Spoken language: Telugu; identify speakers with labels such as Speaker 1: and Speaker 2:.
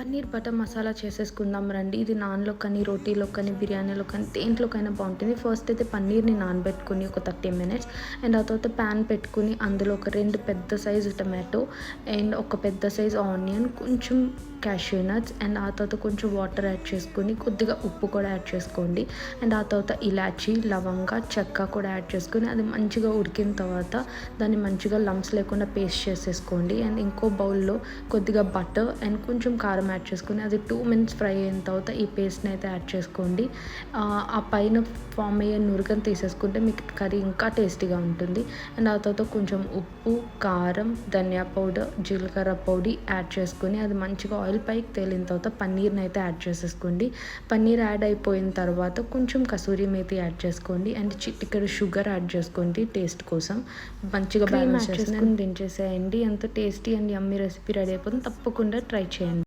Speaker 1: పన్నీర్ బటర్ మసాలా చేసేసుకుందాం రండి. ఇది నాన్‌లో కానీ, రోటీలో కానీ, బిర్యానీలో కానీ దేంట్లోకైనా బావుంటుంది. ఫస్ట్ అయితే పన్నీర్‌ని నానబెట్టుకొని ఒక 30 మినిట్స్ అండ్ ఆ తర్వాత ప్యాన్ పెట్టుకొని అందులో ఒక 2 పెద్ద సైజు టమాటో అండ్ ఒక పెద్ద సైజు ఆనియన్, కొంచెం క్యాష్యూ నట్స్ అండ్ ఆ తర్వాత కొంచెం వాటర్ యాడ్ చేసుకొని కొద్దిగా ఉప్పు కూడా యాడ్ చేసుకోండి. అండ్ ఆ తర్వాత ఇలాచీ, లవంగా, చెక్క కూడా యాడ్ చేసుకొని అది మంచిగా ఉడికిన తర్వాత దాన్ని మంచిగా లంప్స్ లేకుండా పేస్ట్ చేసేసుకోండి. అండ్ ఇంకో బౌల్‌లో కొద్దిగా బటర్ అండ్ కొంచెం కారం యాడ్ చేసుకొని అది 2 మినిట్స్ ఫ్రై అయిన తర్వాత ఈ పేస్ట్‌ని అయితే యాడ్ చేసుకోండి. ఆ పైన ఫామ్ అయ్యే నురగను తీసేసుకుంటే మీకు కర్రీ ఇంకా టేస్టీగా ఉంటుంది. అండ్ ఆ తర్వాత కొంచెం ఉప్పు, కారం, ధనియా పౌడర్, జీలకర్ర పొడి యాడ్ చేసుకొని అది మంచిగా ఆయిల్ పైకి తేలిన తర్వాత పన్నీర్ని అయితే యాడ్ చేసేసుకోండి. పన్నీర్ యాడ్ అయిపోయిన తర్వాత కొంచెం కసూరి మేతి యాడ్ చేసుకోండి అండ్ చిటికెడు షుగర్ యాడ్ చేసుకోండి టేస్ట్ కోసం. మంచిగా బ్యాలెన్స్ చేసుకొని దించేసేయండి. ఎంతో tasty and yummy recipe ready అయిపోతుంది. తప్పకుండా ట్రై చేయండి.